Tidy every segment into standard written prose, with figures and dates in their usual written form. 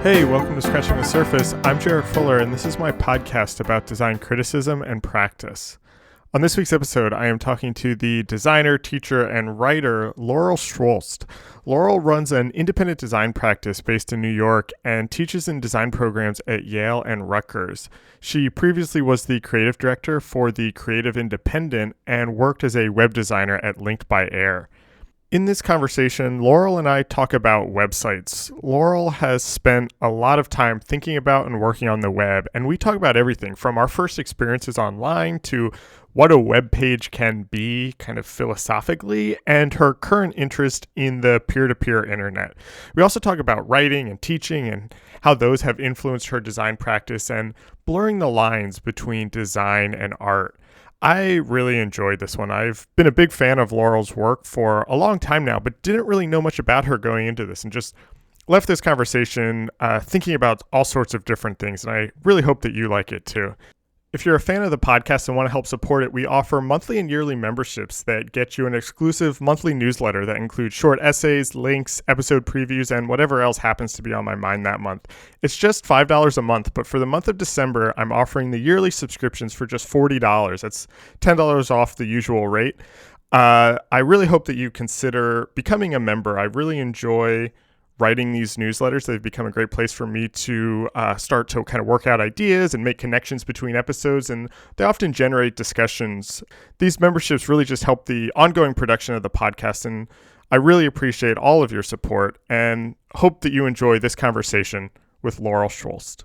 Hey, welcome to Scratching the Surface. I'm Jared Fuller, and this is my podcast about design criticism and practice. On this week's episode, I am talking to the designer, teacher, and writer Laurel Schwulst. Laurel runs an independent design practice based in New York and teaches in design programs at Yale and Rutgers. She previously was the creative director for The Creative Independent and worked as a web designer at Linked by Air. In this conversation, Laurel and I talk about websites. Laurel has spent a lot of time thinking about and working on the web, and we talk about everything from our first experiences online to what a web page can be kind of philosophically, and her current interest in the peer-to-peer internet. We also talk about writing and teaching and how those have influenced her design practice and blurring the lines between design and art. I really enjoyed this one. I've been a big fan of Laurel's work for a long time now, but didn't really know much about her going into this and just left this conversation thinking about all sorts of different things. And I really hope that you like it too. If you're a fan of the podcast and want to help support it, we offer monthly and yearly memberships that get you an exclusive monthly newsletter that includes short essays, links, episode previews, and whatever else happens to be on my mind that month. It's just $5 a month, but for the month of December, I'm offering the yearly subscriptions for just $40. That's $10 off the usual rate. I really hope that you consider becoming a member. I really enjoy writing these newsletters. They've become a great place for me to start to kind of work out ideas and make connections between episodes, and they often generate discussions. These memberships really just help the ongoing production of the podcast, and I really appreciate all of your support and hope that you enjoy this conversation with Laurel Schwulst.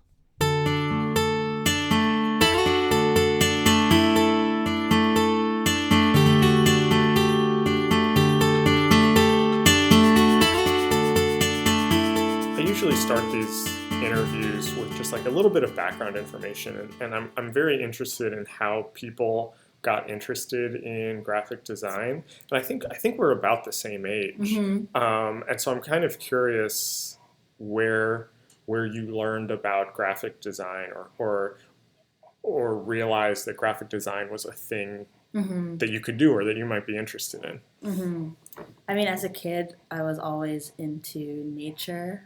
Usually start these interviews with just like a little bit of background information, and I'm very interested in how people got interested in graphic design, and I think we're about the same age, and so I'm kind of curious where you learned about graphic design or realized that graphic design was a thing that you could do or that you might be interested in. I mean, as a kid, I was always into nature,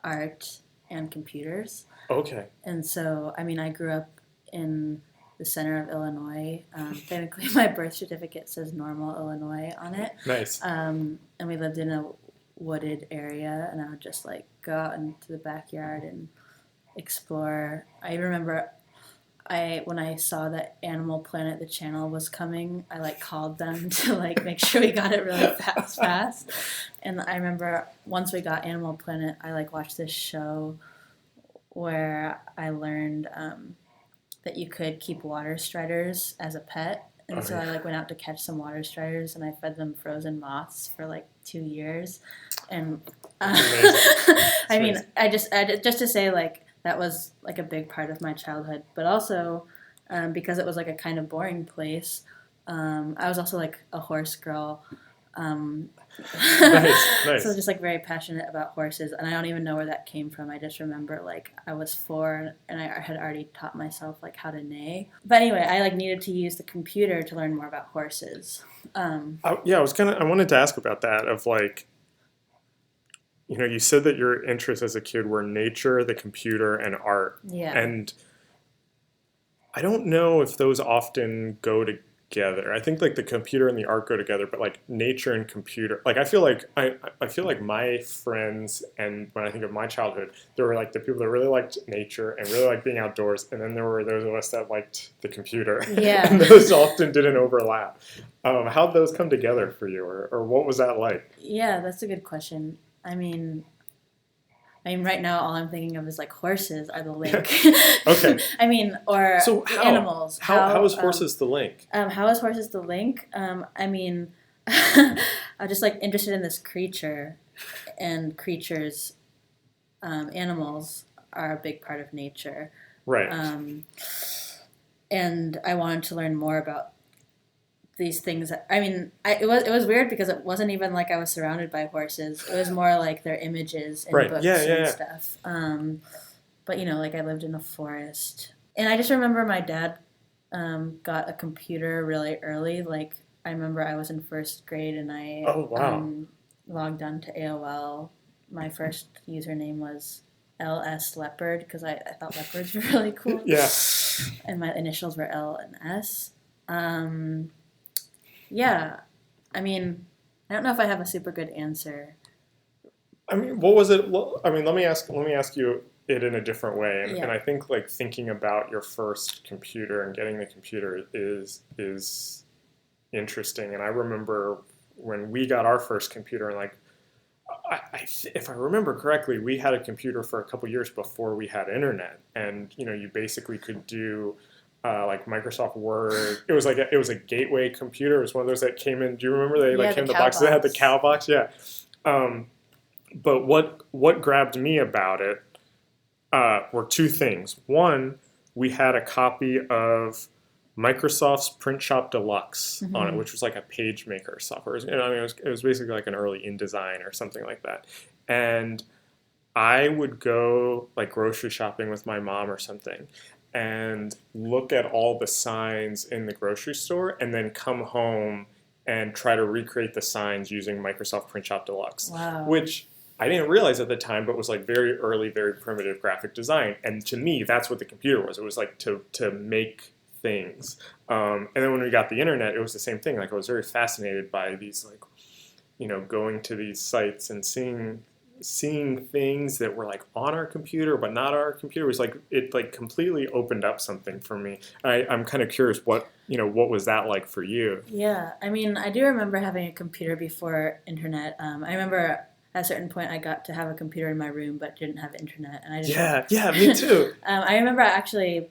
art, and computers. Okay. And so, I mean, I grew up in the center of Illinois. Technically, my birth certificate says Normal, Illinois on it. Nice. And we lived in a wooded area, and I would just, like, go out into the backyard and explore. I remember when I saw that Animal Planet, the channel, was coming, I, like, called them to, like, make sure we got it really fast. And I remember once we got Animal Planet, I, like, watched this show where I learned that you could keep water striders as a pet. And so I, like, went out to catch some water striders, and I fed them frozen moths for, like, 2 years. And, I mean, I just to say, like, that was, like, a big part of my childhood. But also, because it was, like, a kind of boring place, I was also, like, a horse girl. Nice. So just, like, very passionate about horses. And I don't even know where that came from. I just remember, like, I was 4, and I had already taught myself, like, how to neigh. But anyway, I, like, needed to use the computer to learn more about horses. I wanted to ask about that of, like, you know, you said that your interests as a kid were nature, the computer, and art. Yeah. And I don't know if those often go together. I think, like, the computer and the art go together, but, like, nature and computer, like, I feel like my friends, and when I think of my childhood, there were, like, the people that really liked nature and really liked being outdoors, and then there were those of us that liked the computer. Yeah. And those often didn't overlap. How'd those come together for you, or what was that like? Yeah, that's a good question. I mean, right now, all I'm thinking of is, like, horses are the link. Okay. I mean, or so animals. How is horses the link? How is horses the link? I mean, I'm just, like, interested in this creature, and creatures, animals are a big part of nature. Right. And I wanted to learn more about these things. I mean, it was weird because it wasn't even like I was surrounded by horses. It was more like their images in books and stuff. But, you know, like, I lived in a forest. And I just remember my dad got a computer really early. Like, I remember I was in first grade and I logged on to AOL my first username was LS Leopard because I thought leopards were really cool. Yeah. And my initials were L and S. Yeah, I mean, I don't know if I have a super good answer. I mean, what was it? Well, I mean, let me ask you it in a different way. And, Yeah. and I think like thinking about your first computer and getting the computer is interesting. And I remember when we got our first computer, and like, if I remember correctly, we had a computer for a couple years before we had internet, and you basically could do like Microsoft Word. It was like it was a gateway computer. It was one of those that came in. Do you remember they like came in the box that had the cow box? Yeah. But what grabbed me about it were two things. One, we had a copy of Microsoft's Print Shop Deluxe on it, which was like a page maker software. It was basically like an early InDesign or something like that. And I would go like grocery shopping with my mom or something and look at all the signs in the grocery store and then come home and try to recreate the signs using Microsoft Print Shop Deluxe, which I didn't realize at the time, but was like very early, very primitive graphic design. And to me, that's what the computer was. It was like to make things. And then when we got the internet, it was the same thing. Like I was very fascinated by these, like, going to these sites and seeing things that were like on our computer but not our computer. It was like it like completely opened up something for me. I'm kind of curious what was that like for you? Yeah, I mean, I do remember having a computer before internet. I remember at a certain point I got to have a computer in my room but didn't have internet, and I just yeah, me too. I remember actually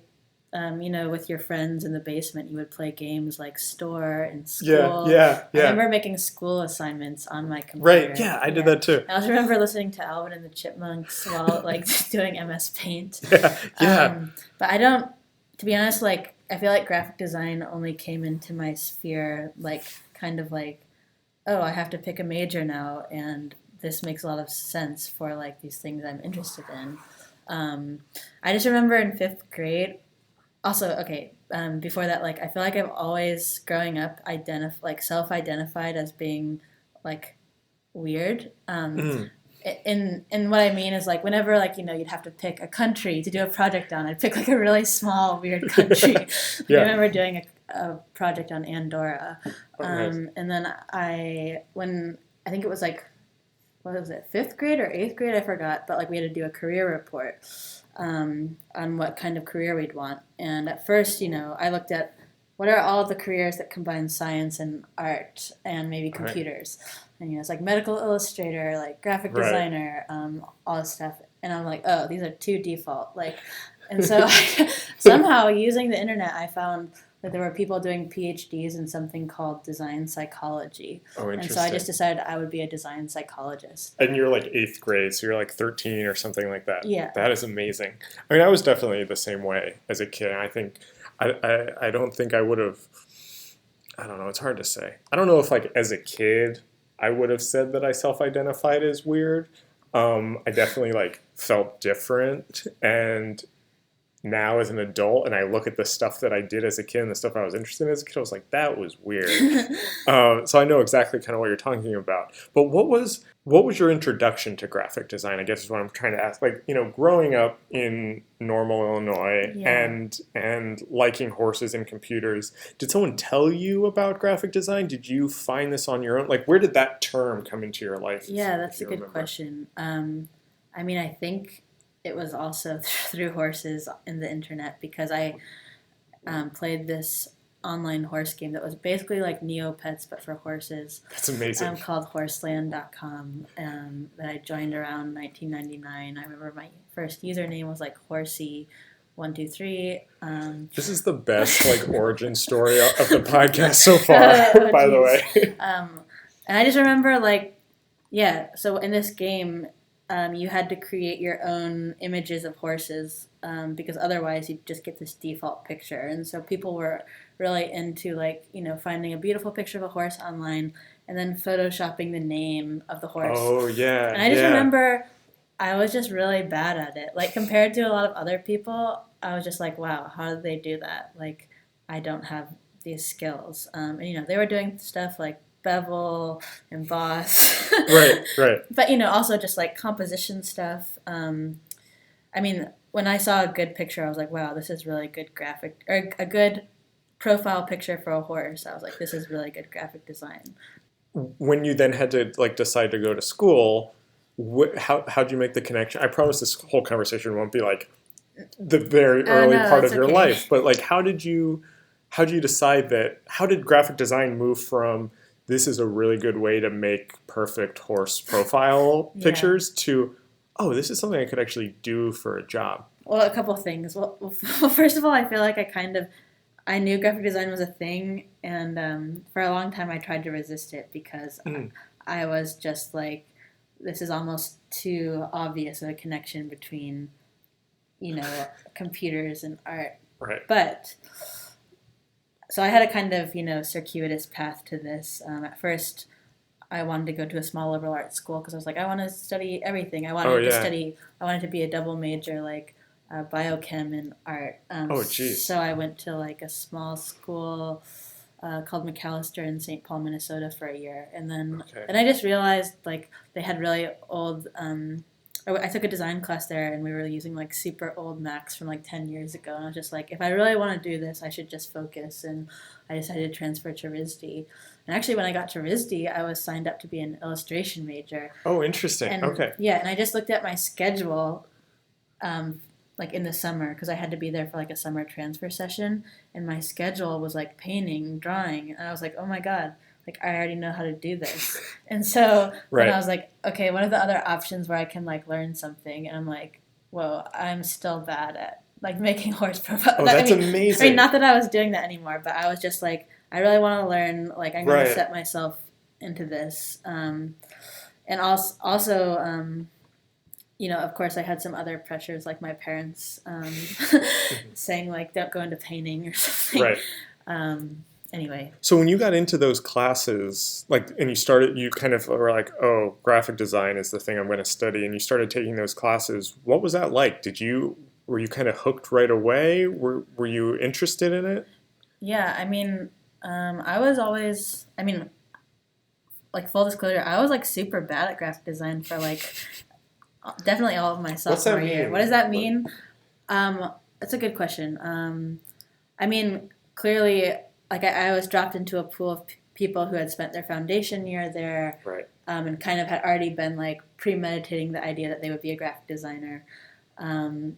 with your friends in the basement, you would play games like Store and School. Yeah. I remember making school assignments on my computer. Right, yeah, I did that too. I also remember listening to Alvin and the Chipmunks while like doing MS Paint. Yeah. But I don't, to be honest, like I feel like graphic design only came into my sphere like kind of like, oh, I have to pick a major now, and this makes a lot of sense for like these things I'm interested in. I just remember in 5th grade. Also, okay, before that, like, I feel like I've always, growing up, self-identified as being, like, weird. And what I mean is, like, whenever, like, you'd have to pick a country to do a project on, I'd pick, like, a really small, weird country. I remember doing a project on Andorra. Nice. And then I think it was, like, what was it, 5th grade or 8th grade? I forgot. But, like, we had to do a career report. On what kind of career we'd want. And at first, I looked at what are all the careers that combine science and art and maybe computers. Right. And, it's like medical illustrator, like graphic designer, all this stuff. And I'm like, oh, these are too default. Like, and so somehow using the internet, I found that there were people doing PhDs in something called design psychology. Oh, interesting. And so I just decided I would be a design psychologist. And you're like 8th grade, so you're like 13 or something like that. Yeah. That is amazing. I mean, I was definitely the same way as a kid. I think, I don't think I would have, I don't know, it's hard to say. I don't know if like as a kid, I would have said that I self-identified as weird. I definitely like felt different, and now as an adult, and I look at the stuff that I did as a kid and the stuff I was interested in as a kid, I was like, that was weird. So I know exactly kind of what you're talking about. But what was your introduction to graphic design, I guess is what I'm trying to ask. Like, growing up in Normal, Illinois, and liking horses and computers, did someone tell you about graphic design? Did you find this on your own? Like, where did that term come into your life? Yeah, that's a good question. I mean, I think it was also through horses in the internet, because I played this online horse game that was basically like Neopets but for horses. That's amazing. Called horseland.com, that I joined around 1999. I remember my first username was like horsey123. This is the best like origin story of the podcast so far, by the way. And I just remember so in this game, you had to create your own images of horses, because otherwise you'd just get this default picture. And so people were really into finding a beautiful picture of a horse online and then photoshopping the name of the horse. Oh, yeah. And I just remember I was just really bad at it. Like, compared to a lot of other people, I was just like, wow, how did they do that? Like, I don't have these skills. And, they were doing stuff like bevel, emboss. Right. But also just like composition stuff. I mean, when I saw a good picture, I was like, wow, this is really good graphic, or a good profile picture for a horse. I was like, this is really good graphic design. When you then had to like decide to go to school, how'd you make the connection? I promise this whole conversation won't be like the very early No, part of that's your okay. life, but like how did you decide that? How did graphic design move from this is a really good way to make perfect horse profile Yeah. pictures to, oh, this is something I could actually do for a job? Well, a couple things. Well, first of all, I feel like I knew graphic design was a thing, and for a long time I tried to resist it because I was just like, this is almost too obvious of a connection between, computers and art. Right. But so I had a kind of circuitous path to this. At first, I wanted to go to a small liberal arts school because I was like, I want to study everything. I wanted to be a double major, like biochem and art. Geez. So I went to like a small school called McAllister in St. Paul, Minnesota for a year. And then I just realized like they had really old, I took a design class there and we were using like super old Macs from like 10 years ago. And I was just like, if I really want to do this, I should just focus. And I decided to transfer to RISD. And actually, when I got to RISD, I was signed up to be an illustration major. Oh, interesting. And, yeah, and I just looked at my schedule like in the summer because I had to be there for like a summer transfer session. And my schedule was like painting, drawing. And I was like, oh my God, like I already know how to do this. And so then I was like, okay, what are the other options where I can like learn something? And I'm like, whoa, I'm still bad at like making horse profiles. Oh, that's amazing. I mean, not that I was doing that anymore, but I was just like, I really want to learn. Like, I'm going to set myself into this. And also, of course, I had some other pressures, like my parents saying, like, don't go into painting or something. Right. Anyway. So when you got into those classes, like, and you kind of were like, oh, graphic design is the thing I'm going to study, and you started taking those classes. What was that like? Were you kind of hooked right away? Were you interested in it? Yeah, I mean, I was always, like full disclosure, I was like super bad at graphic design for like definitely all of my sophomore year. What does that mean? That's a good question. I mean, clearly, like I was dropped into a pool of people who had spent their foundation year there, right. And kind of had already been like premeditating the idea that they would be a graphic designer. I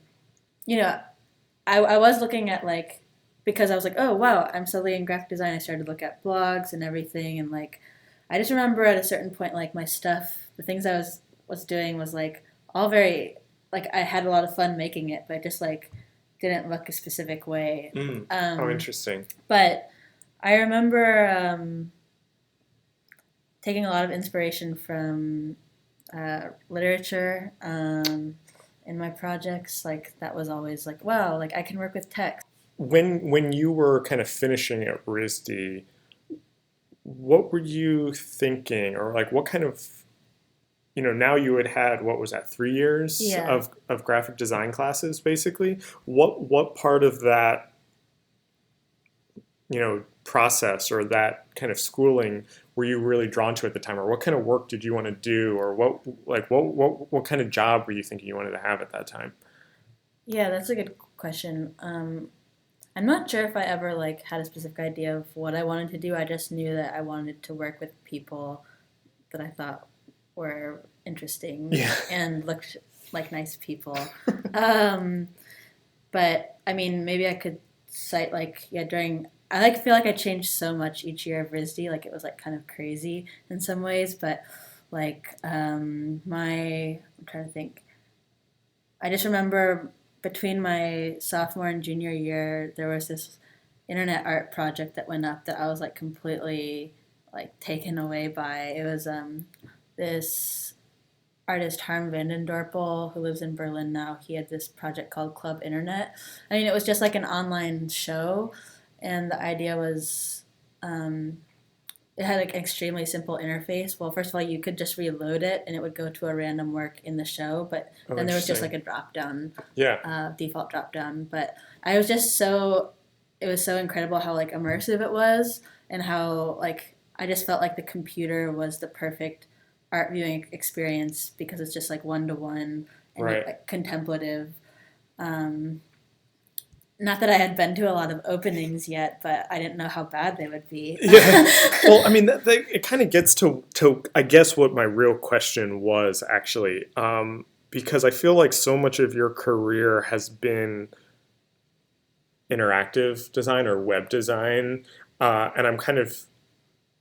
was looking at like, because I was like, oh wow, I'm suddenly in graphic design. I started to look at blogs and everything, and like, I just remember at a certain point, like my stuff, the things I was doing was like all very, like I had a lot of fun making it, but just like didn't look a specific way. Oh, interesting. But I remember taking a lot of inspiration from literature in my projects. Like that was always like, wow, like I can work with text. When you were kind of finishing at RISD, what were you thinking, or like what kind of, now you had what was that, 3 years of graphic design classes basically? What part of that, process or that kind of schooling were you really drawn to at the time, or what kind of work did you want to do, or what kind of job were you thinking you wanted to have at that time? Yeah, that's a good question. I'm not sure if I ever like had a specific idea of what I wanted to do. I just knew that I wanted to work with people that I thought were interesting and looked like nice people. But I mean, maybe I could cite like I feel like I changed so much each year of RISD. Like it was like kind of crazy in some ways, but like I'm trying to think. I just remember between my sophomore and junior year, there was this internet art project that went up that I was like completely like taken away by. It was this artist Harm Vandendorpel, who lives in Berlin now. He had this project called Club Internet. I mean, it was just like an online show, and the idea was it had like an extremely simple interface. Well, first of all, you could just reload it and it would go to a random work in the show, but then there was just like a drop down, default drop down. But I was just it was so incredible how like immersive it was, and how like I just felt like the computer was the perfect art viewing experience because it's just like one-to-one and Right. like contemplative. Um, Not that I had been to a lot of openings yet, but I didn't know how bad they would be. Yeah. Well, I mean, it kind of gets to I guess what my real question was actually, because I feel like so much of your career has been interactive design or web design, and I'm kind of,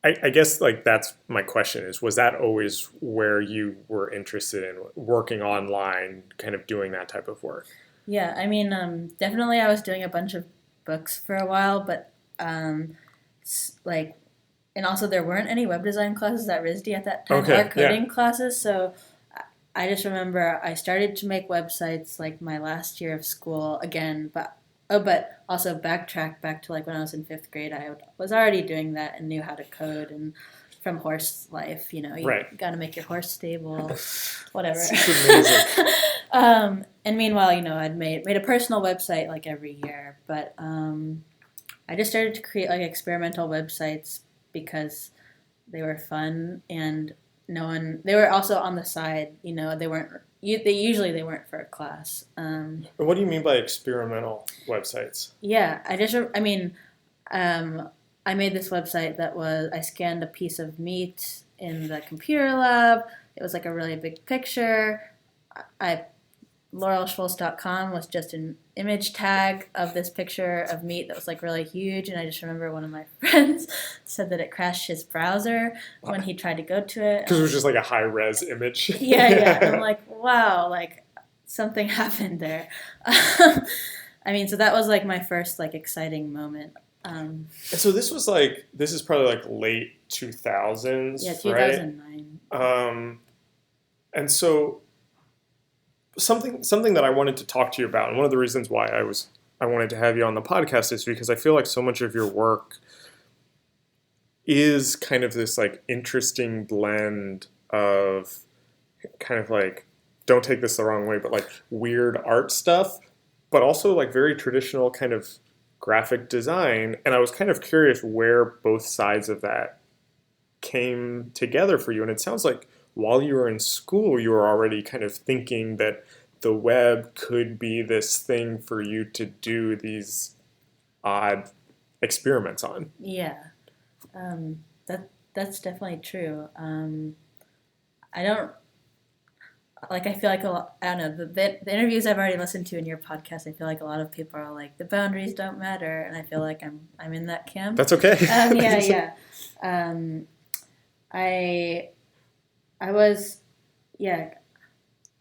I guess like that's my question is, was that always where you were interested in working online, kind of doing that type of work? Yeah, I mean, definitely I was doing a bunch of books for a while, but like, and also there weren't any web design classes at RISD at that time or Okay. Yeah. coding classes, so I just remember I started to make websites like my last year of school again, but also backtrack back to like when I was in fifth grade. I was already doing that and knew how to code and from horse life, you Right. got to make your horse stable, whatever. It's amazing. And meanwhile, I'd made a personal website like every year, but I just started to create like experimental websites because they were fun and they were also on the side, they weren't they weren't for a class. What do you mean by experimental websites? Yeah, I mean, I made this website that was I scanned a piece of meat in the computer lab. It was like a really big picture. I LaurelSchwulst.com was just an image tag of this picture of meat that was like really huge, and I just remember one of my friends said that it crashed his browser when he tried to go to it. Because it was just like a high res image. Yeah. And I'm like, wow, like something happened there. I mean, so that was like my first like exciting moment. And so this is probably like late 2000s, Yeah, right? 2009. And so something that I wanted to talk to you about, and one of the reasons why I wanted to have you on the podcast is because I feel like so much of your work is kind of this like interesting blend of kind of like, don't take this the wrong way, but like weird art stuff, but also like very traditional kind of graphic design. And I was kind of curious where both sides of that came together for you. And it sounds like while you were in school, you were already kind of thinking that the web could be this thing for you to do these odd experiments on. Yeah, that's definitely true. I don't like. I feel like a lot. I don't know the interviews I've already listened to in your podcast. I feel like a lot of people are like the boundaries don't matter, and I feel like I'm in that camp. That's okay. Yeah. I was, yeah.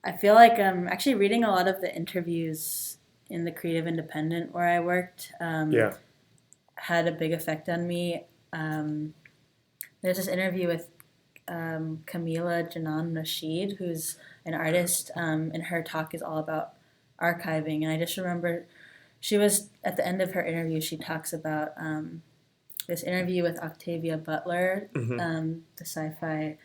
I feel like actually reading a lot of the interviews in the Creative Independent where I worked Yeah. had a big effect on me. There's this interview with Camila Janan Rashid, who's an artist, and her talk is all about archiving. And I just remember she was, at the end of her interview, she talks about this interview with Octavia Butler, the sci-fi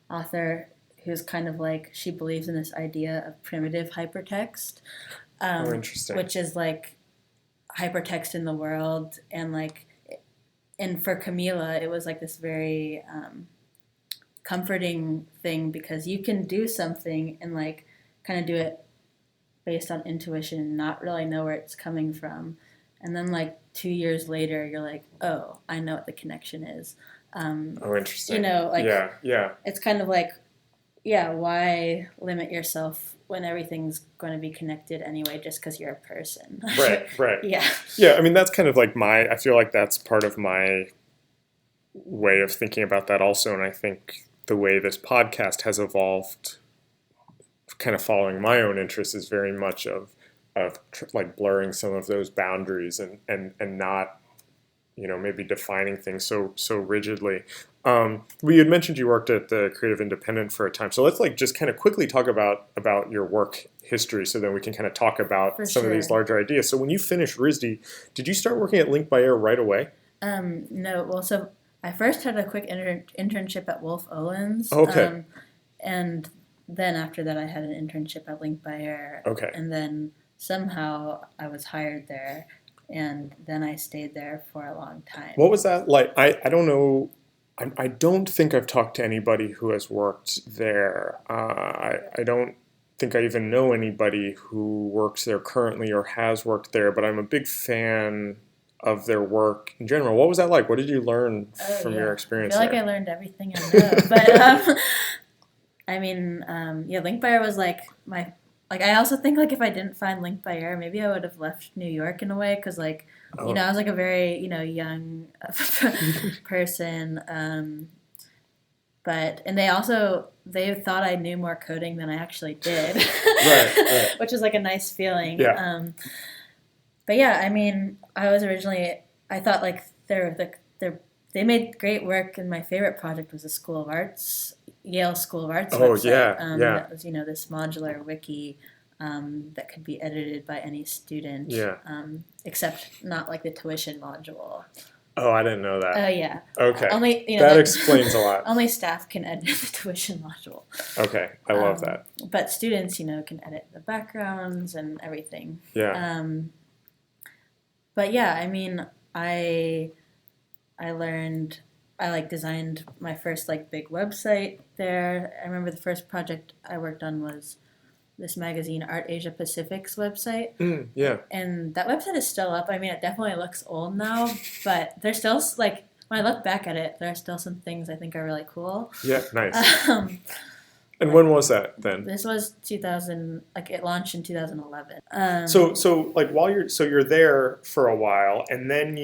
author, who's kind of like, she believes in this idea of primitive hypertext, Interesting. which is like hypertext in the world, and for Camila, it was like this very comforting thing because you can do something and like kind of do it based on intuition and not really know where it's coming from, and then like 2 years later, you're like, oh, I know what the connection is. Interesting. Yeah. It's kind of like, yeah, why limit yourself when everything's going to be connected anyway just because you're a person? Right. Yeah. Yeah, I mean, that's kind of like I feel like that's part of my way of thinking about that also, and I think the way this podcast has evolved, kind of following my own interests, is very much of like blurring some of those boundaries and not, maybe defining things so rigidly. You had mentioned you worked at the Creative Independent for a time, so let's like just kind of quickly talk about your work history, so then we can kind of talk about some of these larger ideas. So when you finished RISD, did you start working at Link by Air right away? No. Well, so I first had a quick internship at Wolf Owens. Okay. And then after that, I had an internship at Link by Air. Okay. And then somehow I was hired there, and then I stayed there for a long time. What was that like? I don't know I don't think I've talked to anybody who has worked there. I don't think I even know anybody who works there currently or has worked there, but I'm a big fan of their work in general. What was that like? What did you learn from your experience I feel there? like I learned everything I know. But I mean, yeah, Link by Air was like my like. I also think like if I didn't find Link by Air, maybe I would have left New York in a way because like Oh. I was like a very young person. But and they thought I knew more coding than I actually did, right. which is like a nice feeling. Yeah. But yeah, I mean, I thought like they made great work, and my favorite project was the School of Arts, Yale School of Arts website. Yeah. That was this modular wiki that could be edited by any student. Yeah. Except not like the tuition module. Oh, I didn't know that. Oh yeah. Okay. Only that explains a lot. Only staff can edit the tuition module. Okay, I love that. But students, can edit the backgrounds and everything. Yeah. But yeah, I mean, I designed my first like big website there. I remember the first project I worked on was this magazine, Art Asia Pacific's website. Yeah. And that website is still up. I mean, it definitely looks old now, but there's still like when I look back at it, there are still some things I think are really cool. Yeah, nice. And when was that then? This was 2000. Like it launched in 2011. So like you're there for a while, and then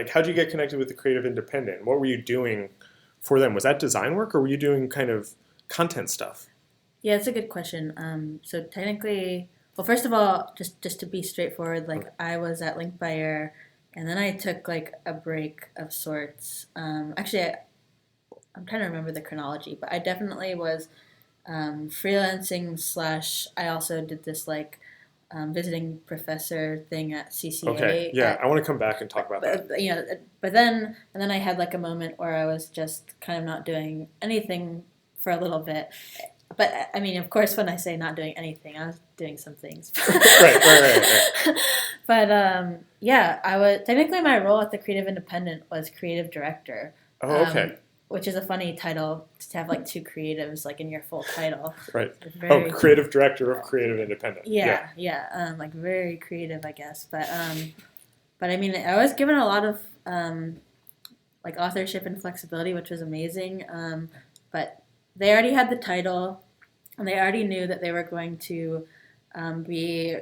how'd you get connected with the Creative Independent? What were you doing for them? Was that design work, or were you doing kind of content stuff? Yeah, it's a good question. So technically, well, first of all, just to be straightforward, like I was at Link by Air, and then I took like a break of sorts. Actually, I'm trying to remember the chronology, but I definitely was freelancing / I also did this like visiting professor thing at CCA. Okay, yeah, I want to come back and talk about that. But then I had like a moment where I was just kind of not doing anything for a little bit. But I mean, of course, when I say not doing anything, I was doing some things. right. But yeah, I was technically my role at the Creative Independent was creative director. Oh, okay. Which is a funny title to have like two creatives like in your full title. Right. Creative director of Creative Independent. Yeah. Like very creative, I guess. But I mean, I was given a lot of like authorship and flexibility, which was amazing. But they already had the title, and they already knew that they were going to be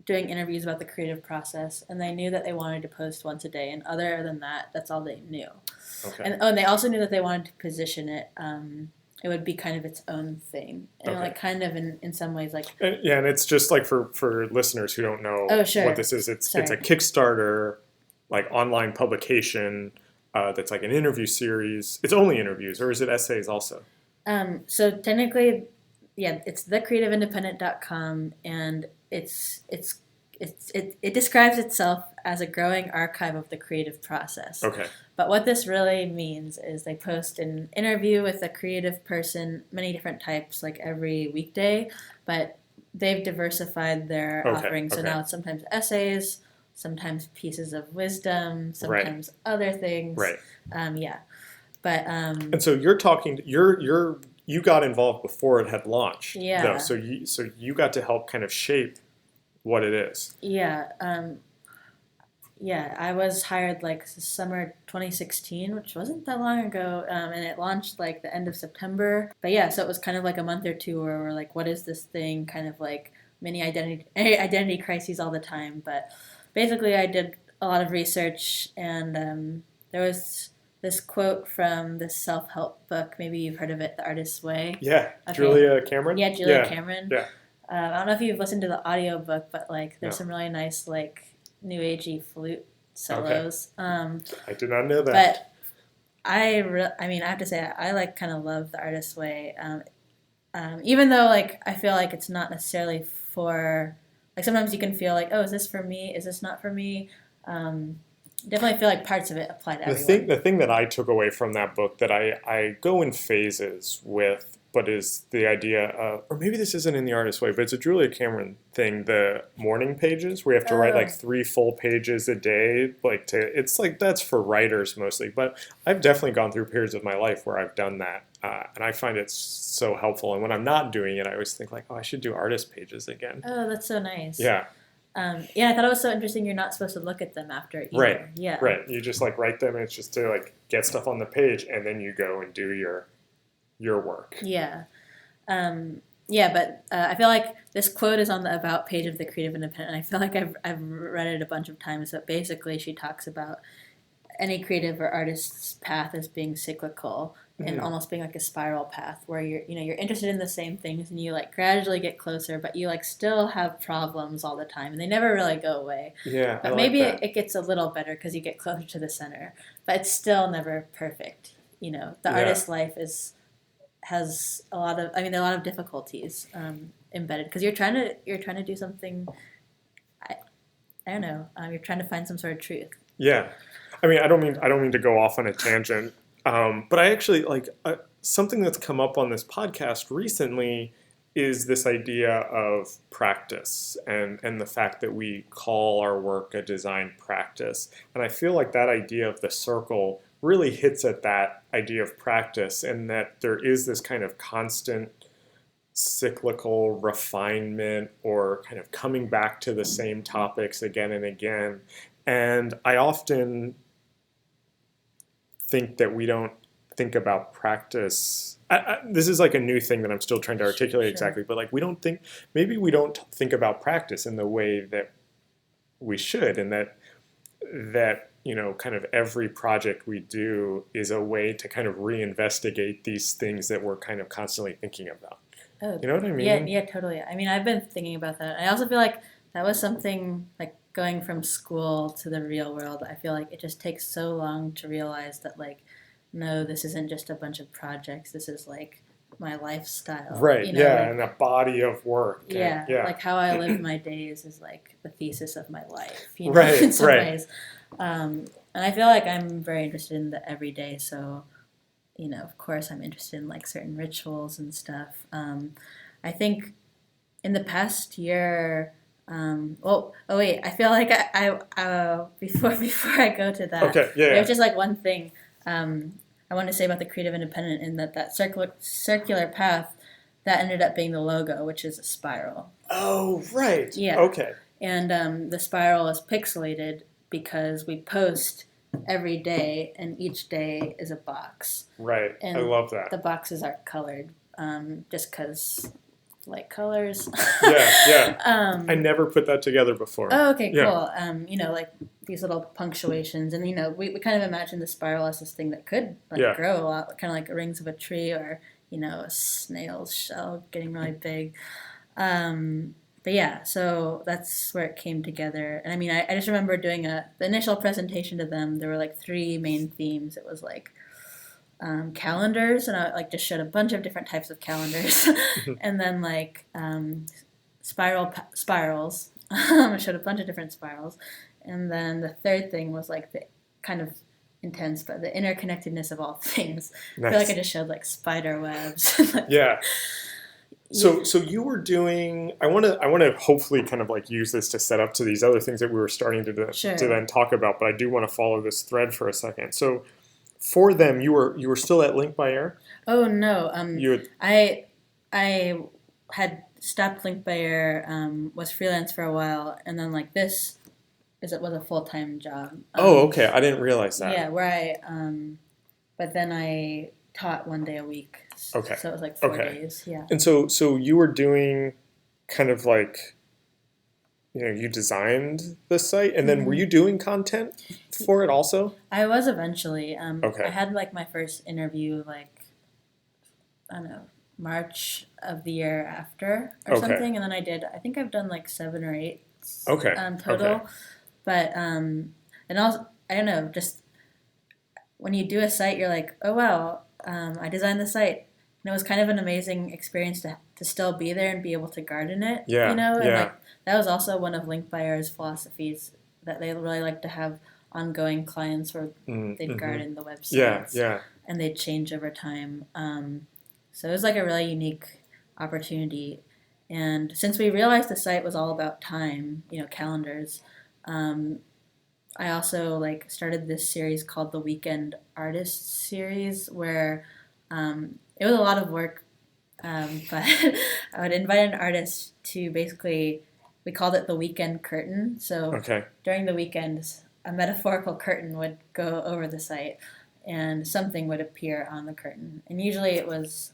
doing interviews about the creative process, and they knew that they wanted to post once a day. And other than that, that's all they knew. Okay. And they also knew that they wanted to position it. It would be kind of its own thing, and like kind of in some ways like. And it's just like for listeners who don't know what this is. It's a Kickstarter, like online publication that's like an interview series. It's only interviews, or is it essays also? So technically, yeah, it's thecreativeindependent.com, and it describes itself as a growing archive of the creative process. Okay. But what this really means is they post an interview with a creative person, many different types, like every weekday, but they've diversified their offerings. So now it's sometimes essays, sometimes pieces of wisdom, sometimes other things. Right. Yeah. But and so you're talking. You got involved before it had launched. Yeah. Though, so you got to help kind of shape what it is. Yeah. Yeah. I was hired like summer 2016, which wasn't that long ago, and it launched like the end of September. But yeah, so it was kind of like a month or two where we're like, what is this thing? Kind of like mini identity crises all the time. But basically, I did a lot of research, and there was this quote from this self-help book. Maybe you've heard of it, The Artist's Way. Yeah, okay. Julia Cameron? Yeah, Julia Cameron. Yeah. I don't know if you've listened to the audiobook, but like there's some really nice like new agey flute solos. Okay. I did not know that. But I have to say I like kind of love The Artist's Way. Even though like I feel like it's not necessarily for like sometimes you can feel like, oh, is this for me? Is this not for me? definitely feel like parts of it apply to everyone. The thing that I took away from that book that I go in phases with, but is the idea of, or maybe this isn't in The Artist's Way, but it's a Julia Cameron thing, the morning pages where you have to write like 3 full pages a day, it's like that's for writers mostly, but I've definitely gone through periods of my life where I've done that, and I find it so helpful. And when I'm not doing it, I always think like, oh, I should do artist pages again. Oh, that's so nice. Yeah. Yeah, I thought it was so interesting. You're not supposed to look at them after either. Right. Yeah. Right. You just like write them, and it's just to like get stuff on the page, and then you go and do your work. Yeah. Yeah, but I feel like this quote is on the About page of the Creative Independent. I feel like I've read it a bunch of times. But basically, she talks about any creative or artist's path as being cyclical and almost being like a spiral path where you're interested in the same things and you like gradually get closer, but you like still have problems all the time and they never really go away. Yeah, but maybe it gets a little better because you get closer to the center, but it's still never perfect. The artist's life has a lot of, there are a lot of difficulties embedded because you're trying to do something. I don't know. You're trying to find some sort of truth. Yeah, I don't mean to go off on a tangent, but I actually like something that's come up on this podcast recently is this idea of practice and the fact that we call our work a design practice, and I feel like that idea of the circle really hits at that idea of practice, and that there is this kind of constant cyclical refinement or kind of coming back to the same topics again and again. And I often think that we don't think about practice. This is like a new thing that I'm still trying to articulate exactly, but like we don't think about practice in the way that we should, and that kind of every project we do is a way to kind of reinvestigate these things that we're kind of constantly thinking about. Oh, you know what I mean? Yeah, totally. I've been thinking about that. I also feel like that was something like going from school to the real world. I feel like it just takes so long to realize that like, no, this isn't just a bunch of projects. This is like my lifestyle. Right. And a body of work. Yeah. Like how I live my days is like the thesis of my life. Right. In some ways. And I feel like I'm very interested in the everyday. So, of course, I'm interested in like certain rituals and stuff. I think in the past year. I feel like I before I go to that. Okay. Yeah. There's just like one thing I want to say about the Creative Independent, in that circular path that ended up being the logo, which is a spiral. Oh, right. Yeah. Okay. And the spiral is pixelated because we post every day, and each day is a box. Right. And I love that. The boxes are colored, just because like colors. Yeah. I never put that together before. Oh, okay, cool. Like these little punctuations, and we kind of imagine the spiral as this thing that could grow a lot, kind of like rings of a tree, or a snail's shell getting really big. But yeah, so that's where it came together. And I just remember doing the initial presentation to them. There were like 3 main themes. It was like calendars, and I just showed a bunch of different types of calendars, and then like spirals. I showed a bunch of different spirals, and then the third thing was like the kind of intense, but the interconnectedness of all things. Nice. I feel like I just showed like spider webs. Yeah. So you were doing. I want to hopefully kind of like use this to set up to these other things that we were starting to then talk about. But I do want to follow this thread for a second. So for them, you were still at Link by Air? Oh no. I had stopped Link by Air. Was freelance for a while, and then like this was a full-time job. Okay. I didn't realize that. Yeah, where but then I taught 1 day a week. Okay. So it was like 4 days. Yeah. And so you were doing kind of like, you designed the site, and then were you doing content for it also? I was eventually. Okay. I had like my first interview like, I don't know, March of the year after or something, and then I think I've done like 7 or 8 total. Okay. But and also, I don't know, just when you do a site, you're like, oh wow, I designed the site. And it was kind of an amazing experience to still be there and be able to garden it. Yeah. And like, that was also one of Link by Air's philosophies, that they really like to have ongoing clients where they'd garden the websites. And they'd change over time. So it was like a really unique opportunity. And since we realized the site was all about time, calendars, I also like started this series called the Weekend Artists series, where it was a lot of work, but I would invite an artist to basically, we called it the weekend curtain. So during the weekends, a metaphorical curtain would go over the site and something would appear on the curtain. And usually it was,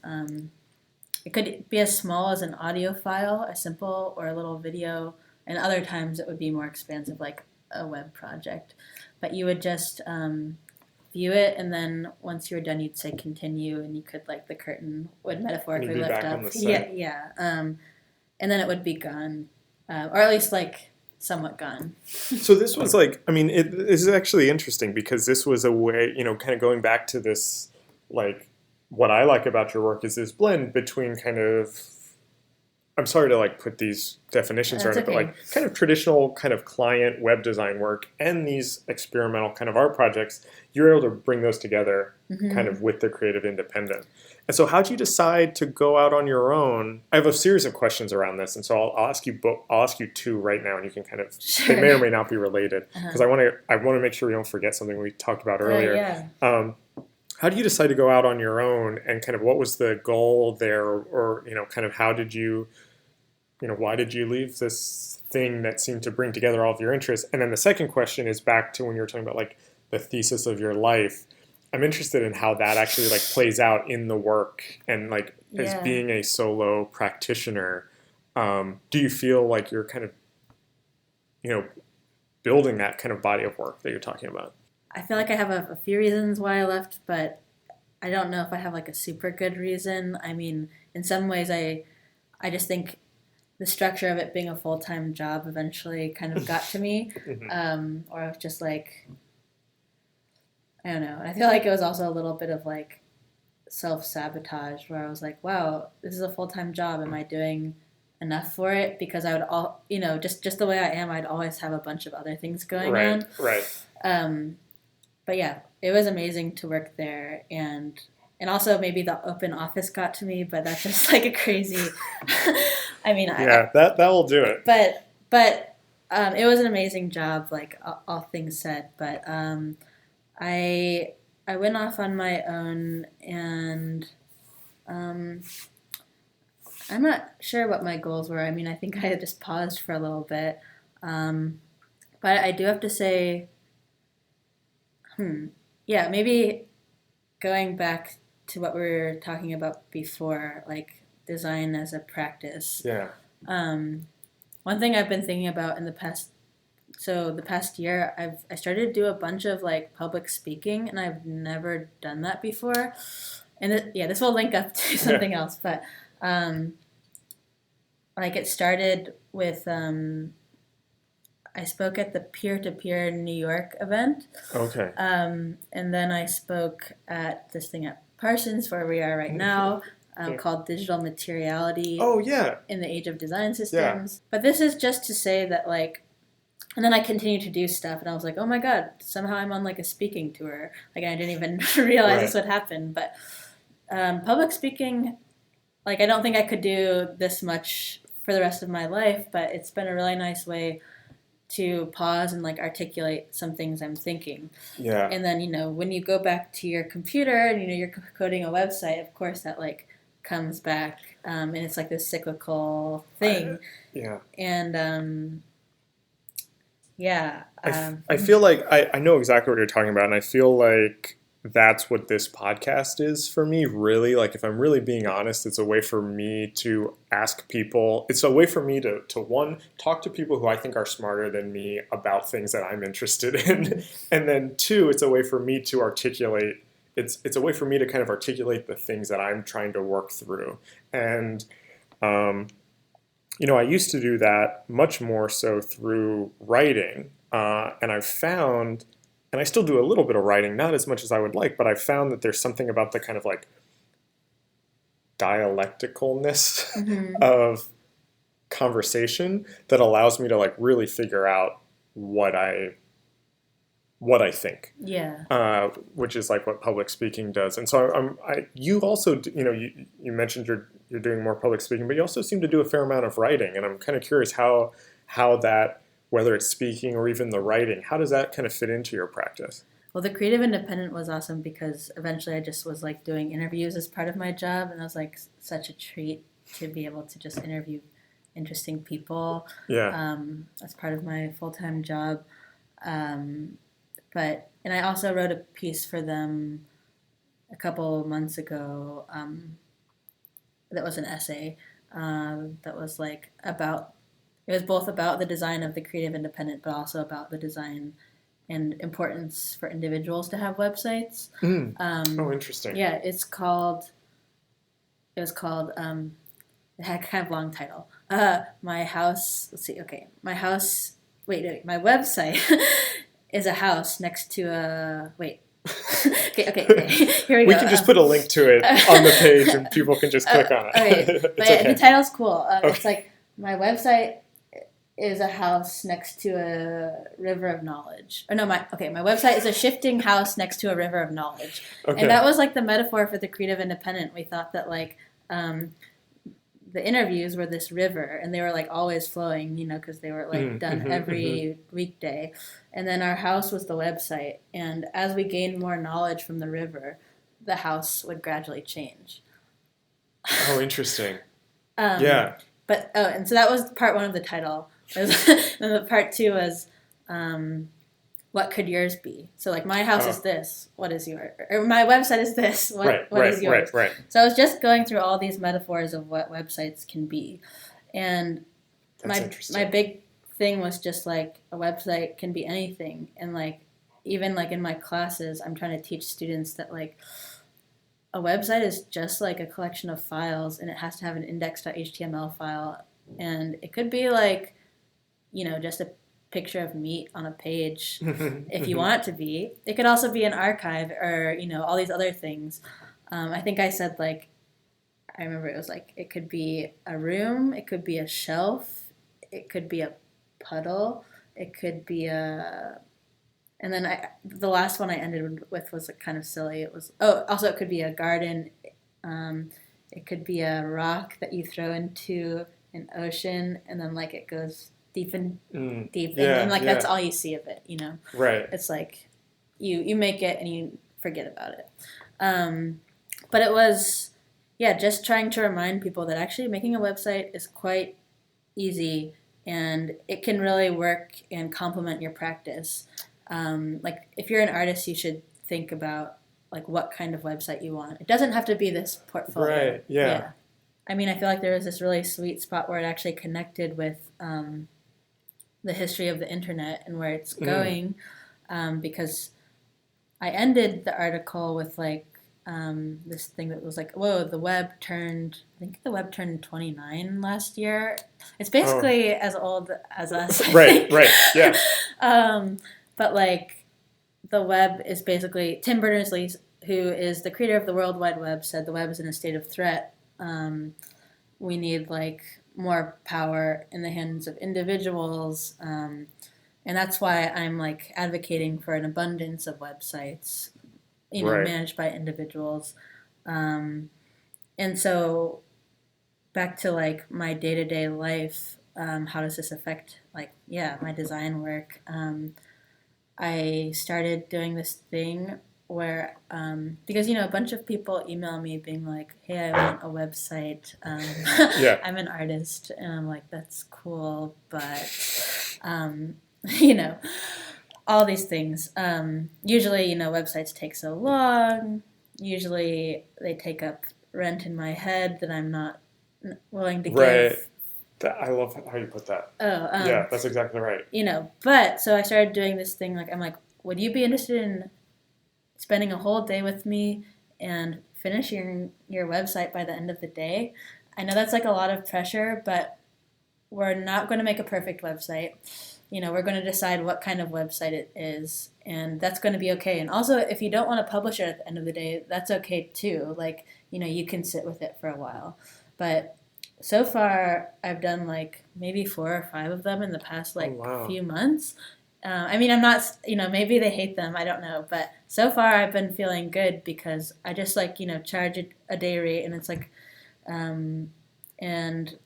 it could be as small as an audio file, a simple or a little video, and other times it would be more expansive, like a web project. But you would just view it, and then once you were done, you'd say continue, and you could, like, the curtain would metaphorically lift up. And then it would be gone, or at least like somewhat gone. So this was like, I mean, it is actually interesting because this was a way, kind of going back to this, like, what I like about your work is this blend between kind of, I'm sorry to like put these definitions around it, but like kind of traditional kind of client web design work and these experimental kind of art projects, you're able to bring those together kind of with the creative independent. And so how'd you decide to go out on your own? I have a series of questions around this, and so I'll ask you two right now, and you can kind of, they may or may not be related, because I want to make sure we don't forget something we talked about earlier. How do you decide to go out on your own, and kind of what was the goal there, or kind of how did you, why did you leave this thing that seemed to bring together all of your interests? And then the second question is back to when you were talking about like the thesis of your life. I'm interested in how that actually like plays out in the work and like as being a solo practitioner. Do you feel like you're kind of, building that kind of body of work that you're talking about? I feel like I have a few reasons why I left, but I don't know if I have like a super good reason. I mean, in some ways I just think the structure of it being a full-time job eventually kind of got to me. Or just like, I don't know. I feel like it was also a little bit of like self-sabotage where I was like, wow, this is a full-time job. Am I doing enough for it? Because I would just the way I am, I'd always have a bunch of other things going on. But yeah, it was amazing to work there, and also maybe the open office got to me, but that's just like a crazy. I mean, that will do it. But it was an amazing job, like all things said. But I went off on my own, and I'm not sure what my goals were. I mean, I think I had just paused for a little bit, but I do have to say. Maybe going back to what we were talking about before, like design as a practice. One thing I've been thinking about in the past year, I started to do a bunch of like public speaking, and I've never done that before. And this will link up to something else, but like it started with I spoke at the Peer-to-Peer New York event. And then I spoke at this thing at Parsons, where we are right now, called Digital Materiality in the Age of Design Systems. But this is just to say that, like, and then I continued to do stuff, and I was like, oh my god, somehow I'm on, like, a speaking tour. Like, I didn't even realize this would happen. But public speaking, like, I don't think I could do this much for the rest of my life, but it's been a really nice way to pause and like articulate some things I'm thinking. And then, when you go back to your computer and, you're coding a website, of course that like comes back. And it's like this cyclical thing. And, I feel like I know exactly what you're talking about. And I feel like that's what this podcast is for me, really. Like, if I'm really being honest, it's a way for me to ask people. It's a way for me to one, talk to people who I think are smarter than me about things that I'm interested in. And then two, it's a way for me to articulate. It's a way for me to kind of articulate the things that I'm trying to work through. And, I used to do that much more so through writing. And I've found... And I still do a little bit of writing, not as much as I would like, but I found that there's something about the kind of like dialecticalness of conversation that allows me to like really figure out what I what I think. Yeah. Which is like what public speaking does. And so you also, you mentioned you're doing more public speaking, but you also seem to do a fair amount of writing. And I'm kind of curious how that, whether it's speaking or even the writing, how does that kind of fit into your practice? Well, the Creative Independent was awesome because eventually I just was like doing interviews as part of my job, and that was like such a treat to be able to just interview interesting people Yeah. as part of my full-time job. And I also wrote a piece for them a couple months ago that was an essay that was like about, it was both about the design of the Creative Independent, but also about the design and importance for individuals to have websites. Oh, interesting. Yeah, it was called, it had kind of long title. My house, let's see, okay. My house, wait, my website is a house next to a, wait. okay. Here we go. We can just put a link to it on the page and people can just click on it. Okay, but It's okay. the title's cool. Okay. It's like, my website is a house next to a river of knowledge. Or no, my website is a shifting house next to a river of knowledge. Okay. And that was like the metaphor for the Creative Independent. We thought that like the interviews were this river, and they were like always flowing, because they were like done every weekday. And then our house was the website, and as we gained more knowledge from the river, the house would gradually change. Oh, interesting. Yeah. But and so that was part one of the title. And the part two was, what could yours be? So like, my house is this. What is yours? Or my website is this. What is yours? Right. So I was just going through all these metaphors of what websites can be, and my big thing was just like, a website can be anything. And like, even like in my classes, I'm trying to teach students that like, a website is just like a collection of files, and it has to have an index.html file, and it could be like, just a picture of meat on a page if you want it to be. It could also be an archive, or all these other things. I think I said, like, I remember it was like, it could be a room, it could be a shelf, it could be a puddle, it could be a, and then the last one I ended with was like kind of silly. It was, also it could be a garden, it could be a rock that you throw into an ocean, and then like it goes deep and like that's all you see of it, Right. It's like you make it and you forget about it. But it was, just trying to remind people that actually making a website is quite easy, and it can really work and complement your practice. Like, if you're an artist, you should think about like what kind of website you want. It doesn't have to be this portfolio. Right. Yeah. I mean, I feel like there was this really sweet spot where it actually connected with the history of the internet and where it's going, because I ended the article with like this thing that was like, whoa, I think the web turned 29 last year. It's basically as old as us. Right, yeah. But like, the web is basically, Tim Berners-Lee, who is the creator of the World Wide Web, said the web is in a state of threat. We need like more power in the hands of individuals, and that's why I'm like advocating for an abundance of websites, managed by individuals. And so back to like my day-to-day life, how does this affect like my design work? I started doing this thing where, because a bunch of people email me being like, hey, I want a website, I'm an artist, and I'm like, that's cool, but all these things. Usually, websites take so long. Usually they take up rent in my head that I'm not willing to give. I love how you put that. Yeah, that's exactly right. But so I started doing this thing, like, I'm like, would you be interested in spending a whole day with me and finishing your website by the end of the day? I know that's like a lot of pressure, but we're not going to make a perfect website. We're going to decide what kind of website it is, and that's going to be okay. And also, if you don't want to publish it at the end of the day, that's okay too. Like, you can sit with it for a while. But so far, I've done like maybe 4 or 5 of them in the past few months, I mean, I'm not, maybe they hate them. I don't know. But so far, I've been feeling good because I just like, charge a day rate, and it's like, um, and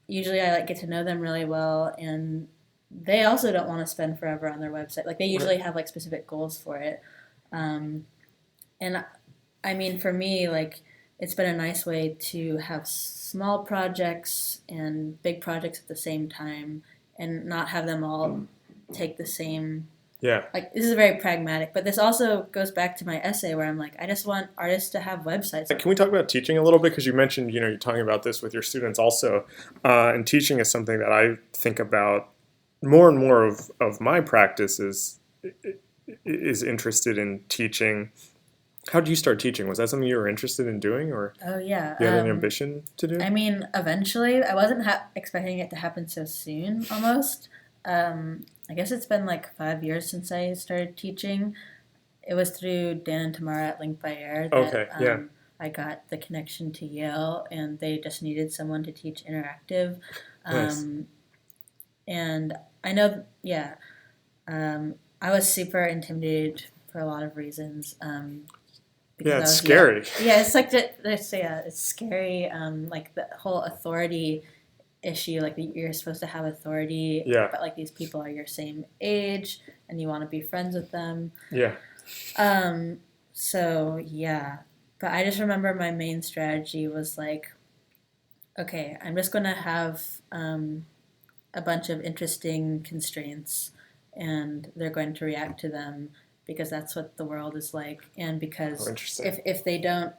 usually I like get to know them really well, and they also don't want to spend forever on their website. Like they usually have like specific goals for it. Um, and I mean, for me, like it's been a nice way to have small projects and big projects at the same time, and not have them all take the same. Yeah. Like this is very pragmatic, but this also goes back to my essay where I'm like, I just want artists to have websites. Can we talk about teaching a little bit? Because you mentioned, you're talking about this with your students also, and teaching is something that I think about more and more of my practice is interested in teaching. How did you start teaching? Was that something you were interested in doing, or Oh yeah, you had an ambition to do? I mean, eventually, I wasn't expecting it to happen so soon. Almost, I guess it's been like 5 years since I started teaching. It was through Dan and Tamara at Link by Air that Okay, yeah. I got the connection to Yale, and they just needed someone to teach interactive. Nice. And I know, yeah, I was super intimidated for a lot of reasons. Because Yeah, I it's was scary. Yeah, it's like it's scary. Like the whole authority issue. Like you're supposed to have authority, Yeah. but like these people are your same age, and you want to be friends with them. Yeah. So yeah, but I just remember my main strategy was like, okay, I'm just gonna have a bunch of interesting constraints, and they're going to react to them because that's what the world is like, and because if they don't,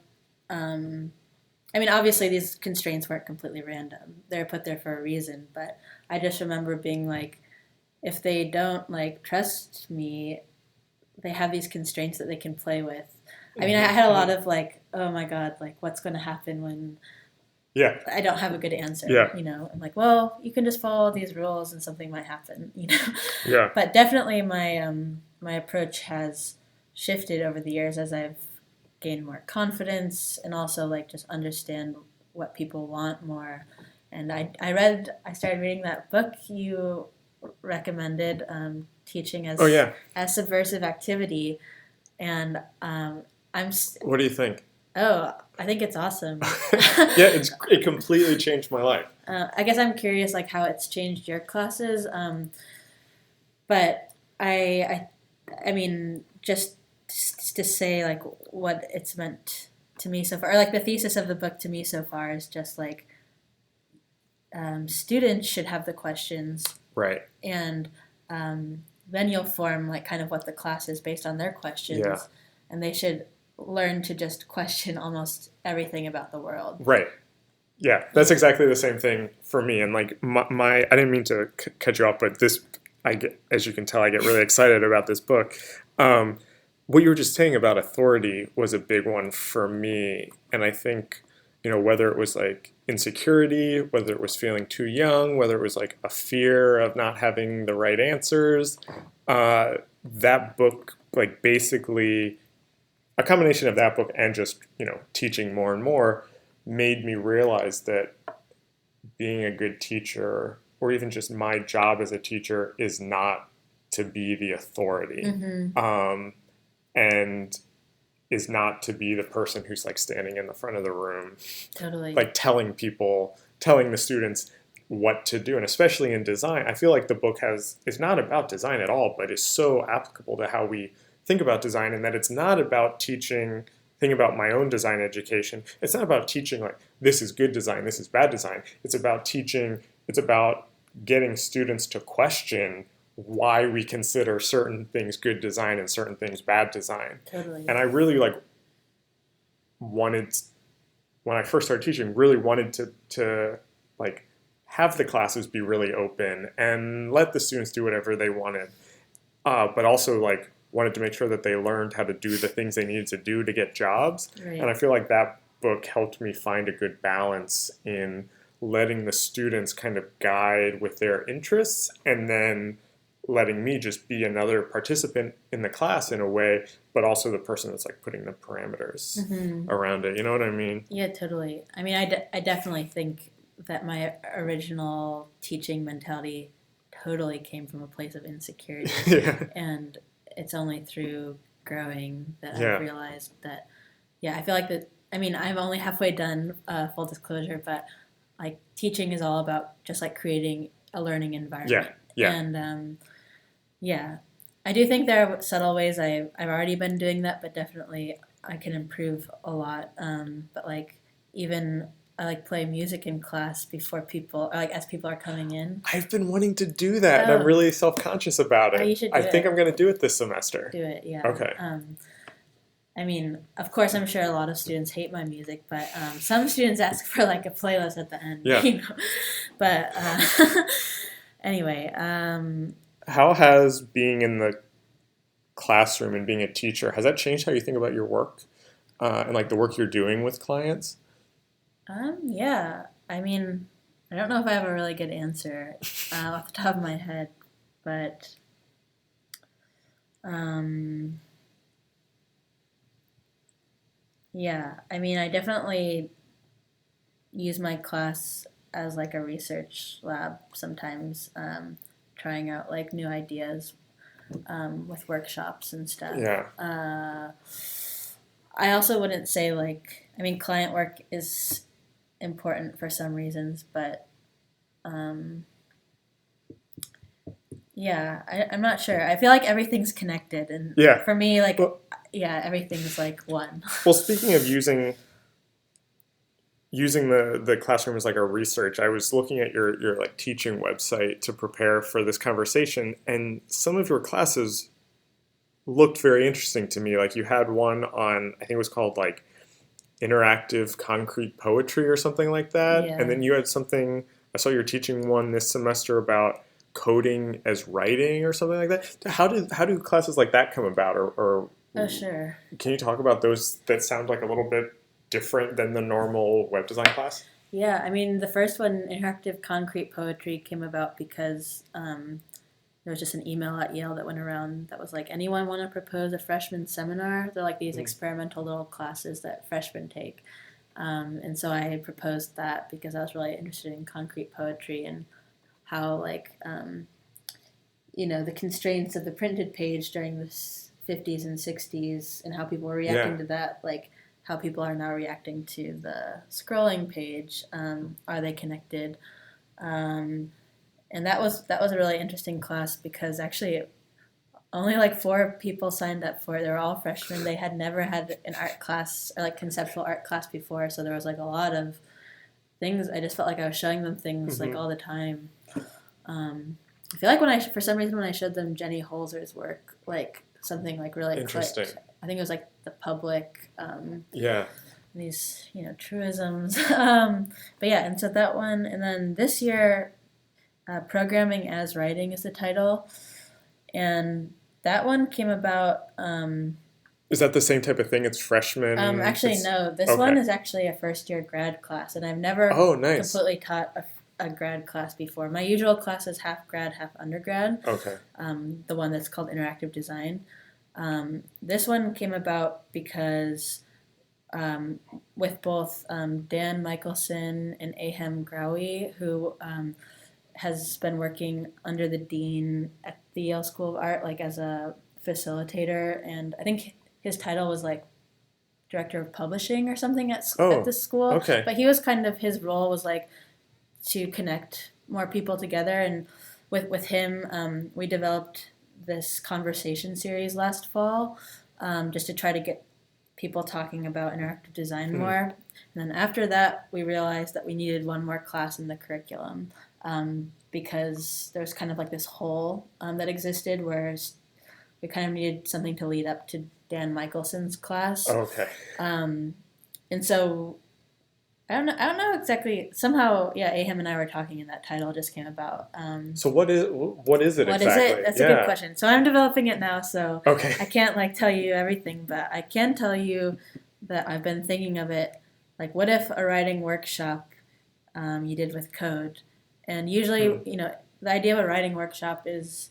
I mean, obviously these constraints weren't completely random; they're put there for a reason. But I just remember being like, if they don't like trust me, they have these constraints that they can play with. I mean, I had a lot of like, oh my god, like what's going to happen when I don't have a good answer. Yeah. I'm like, well, you can just follow these rules and something might happen. Yeah. But definitely my approach has shifted over the years as I've gained more confidence and also like just understand what people want more. And I started reading that book you recommended, teaching as as subversive activity, and What do you think? Oh, I think it's awesome. Yeah, it completely changed my life. I guess I'm curious, like how it's changed your classes. But I mean, just to say like what it's meant to me so far, or like the thesis of the book to me so far is just like students should have the questions, right? And then you'll form like kind of what the class is based on their questions, and they should learn to just question almost everything about the world. Right. Yeah, that's exactly the same thing for me. And like my I didn't mean to cut you off, but as you can tell, I get really excited about this book. What you were just saying about authority was a big one for me. And I think, whether it was like insecurity, whether it was feeling too young, whether it was like a fear of not having the right answers, that book, like basically a combination of that book and just, teaching more and more made me realize that being a good teacher, or even just my job as a teacher, is not to be the authority, and is not to be the person who's like standing in the front of the room, totally, like telling the students what to do. And especially in design, I feel like the book is not about design at all, but is so applicable to how we think about design, and that it's not about think about my own design education. It's not about teaching like this is good design, this is bad design. It's about getting students to question why we consider certain things good design and certain things bad design. Totally. And I really wanted, when I first started teaching, really wanted to like have the classes be really open and let the students do whatever they wanted, but also like wanted to make sure that they learned how to do the things they needed to do to get jobs. Right. And I feel like that book helped me find a good balance in letting the students kind of guide with their interests, and then letting me just be another participant in the class in a way, but also the person that's like putting the parameters around it. You know what I mean? Yeah, totally. I mean, I definitely think that my original teaching mentality totally came from a place of insecurity. Yeah. And it's only through growing that Yeah. I've realized that, I feel like that, I mean, I'm only halfway done, full disclosure, but like teaching is all about just like creating a learning environment. Yeah. And I do think there are subtle ways I've already been doing that, but definitely I can improve a lot. But like even I like play music in class before people, or like as people are coming in. I've been wanting to do that, and I'm really self-conscious about it. You should do I think it. I'm going to do it this semester. Do it, yeah. Okay. I mean, of course, I'm sure a lot of students hate my music, but some students ask for like a playlist at the end. Yeah. You know? But anyway. How has being in the classroom and being a teacher, has that changed how you think about your work and like the work you're doing with clients? Yeah. I mean, I don't know if I have a really good answer off the top of my head, but yeah. I mean, I definitely use my class as like a research lab sometimes, trying out like new ideas with workshops and stuff. Yeah. I also wouldn't say like, I mean, client work is important for some reasons, but I'm not sure. I feel like everything's connected, and for me, like, everything's like one. Well, speaking of using the classroom as like a research, I was looking at your like teaching website to prepare for this conversation, and some of your classes looked very interesting to me. Like you had one on, I think it was called like interactive concrete poetry or something like that. Yeah. And then you had something, I saw you're teaching one this semester about coding as writing or something like that. How do classes like that come about? Or Oh, sure. Can you talk about those that sound like a little bit different than the normal web design class? Yeah, I mean, the first one, interactive concrete poetry, came about because there was just an email at Yale that went around that was like, anyone want to propose a freshman seminar? They're like these experimental little classes that freshmen take. And so I proposed that because I was really interested in concrete poetry and how like, the constraints of the printed page during the 50s and 60s and how people were reacting to that, like how people are now reacting to the scrolling page. Are they connected? And that was a really interesting class because actually only like 4 people signed up for it. They were all freshmen. They had never had an art class or like conceptual art class before, so there was like a lot of things. I just felt like I was showing them things like all the time. I feel like for some reason when I showed them Jenny Holzer's work, like something like really interesting. Clicked. I think it was like the public. These truisms. But yeah, and so that one, and then this year. Programming as Writing is the title, and that one came about. Is that the same type of thing? It's freshmen? Actually, no. This one is actually a first-year grad class, and I've never completely taught a grad class before. My usual class is half grad, half undergrad. Okay. The one that's called Interactive Design. This one came about because with both Dan Michelson and Ahem Graui, who has been working under the dean at the Yale School of Art, like as a facilitator, and I think his title was like director of publishing or something at the school. Okay. But he was his role was like to connect more people together, and with him, we developed this conversation series last fall, just to try to get people talking about interactive design more. And then after that, we realized that we needed one more class in the curriculum. Because there's kind of like this hole that existed where we kind of needed something to lead up to Dan Michelson's class. Okay. And so I don't know exactly. Somehow, Ahem and I were talking, and that title just came about. So what is it what exactly? What is it? That's a good question. So I'm developing it now, so I can't like tell you everything, but I can tell you that I've been thinking of it. Like, what if a writing workshop you did with code? And usually, the idea of a writing workshop is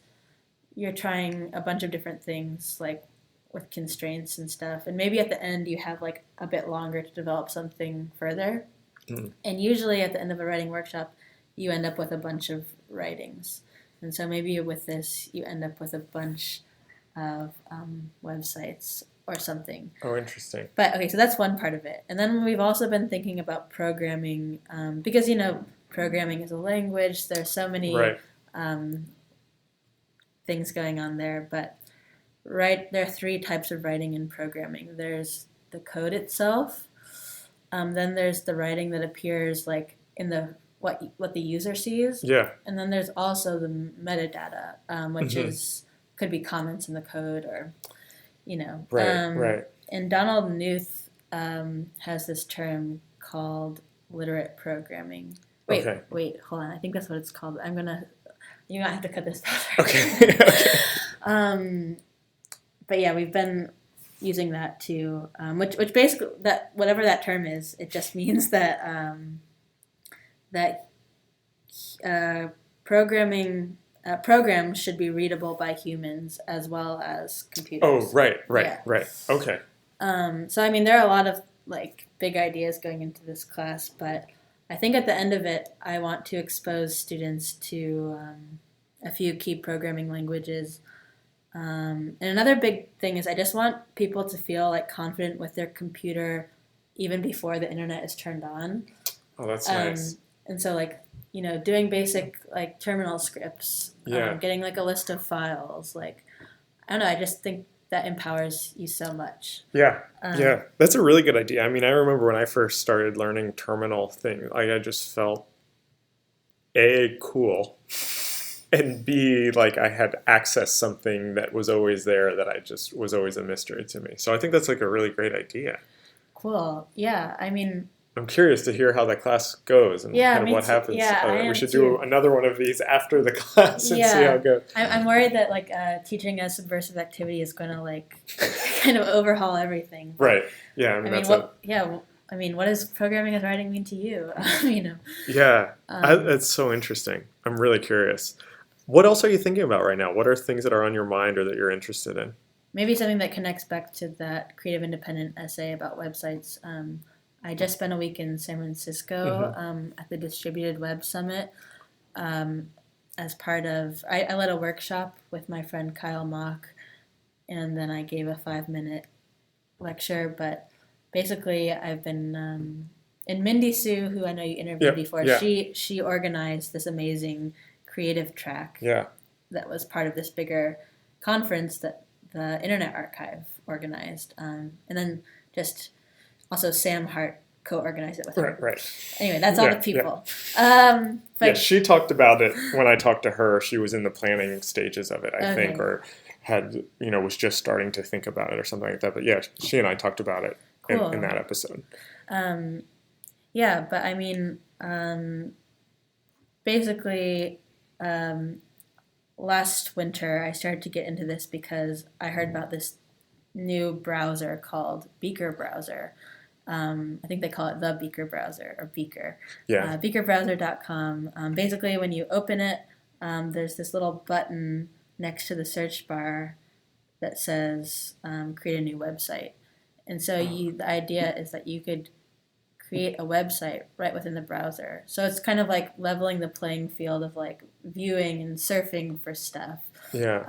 you're trying a bunch of different things, like with constraints and stuff. And maybe at the end you have like a bit longer to develop something further. And usually at the end of a writing workshop, you end up with a bunch of writings. And so maybe with this, you end up with a bunch of websites or something. Oh, interesting. But okay, so that's one part of it. And then we've also been thinking about programming because, programming is a language. There's so many Right. things going on there. But there are three types of writing in programming. There's the code itself. Then there's the writing that appears like in the what the user sees. Yeah. And then there's also the metadata, which could be comments in the code or, Right. And Donald Knuth has this term called literate programming. Wait, hold on. I think that's what it's called. You're gonna have to cut this out. Okay. Okay. But yeah, we've been using that too, which basically that whatever that term is, it just means that programs should be readable by humans as well as computers. Oh, right. Yeah. Right. Okay. So I mean, there are a lot of like big ideas going into this class, but I think at the end of it, I want to expose students to a few key programming languages. And another big thing is I just want people to feel like confident with their computer even before the internet is turned on. Oh, that's nice. And so like, doing basic like terminal scripts, getting like a list of files, like, I don't know, I just think that empowers you so much. Yeah. Yeah. That's a really good idea. I mean, I remember when I first started learning terminal thing, like I just felt A, cool, and B, like I had accessed something that was always there that I just was always a mystery to me. So I think that's like a really great idea. Cool. Yeah. I mean, I'm curious to hear how the class goes and kind of what happens. Yeah, we should do another one of these after the class and see how it goes. I'm worried that like teaching a subversive activity is going to like kind of overhaul everything. Right. Yeah. I mean, what does programming as writing mean to you? Yeah. That's so interesting. I'm really curious. What else are you thinking about right now? What are things that are on your mind or that you're interested in? Maybe something that connects back to that creative independent essay about websites. I just spent a week in San Francisco at the Distributed Web Summit as part of, I led a workshop with my friend Kyle Mock, and then I gave a 5-minute lecture. But basically, I've been, and Mindy Sue, who I know you interviewed before, she organized this amazing creative track that was part of this bigger conference that the Internet Archive organized. And then just also Sam Hart co-organized it with her. Right. Anyway, that's all the people. But she talked about it when I talked to her. She was in the planning stages of it, I think, or had, was just starting to think about it or something like that. But yeah, she and I talked about it in that episode. But I mean, basically, last winter I started to get into this because I heard about this new browser called Beaker Browser. I think they call it the Beaker Browser or Beaker. Yeah. Beakerbrowser.com. Basically, when you open it, there's this little button next to the search bar that says create a new website. And so the idea is that you could create a website right within the browser. So it's kind of like leveling the playing field of like viewing and surfing for stuff. Yeah.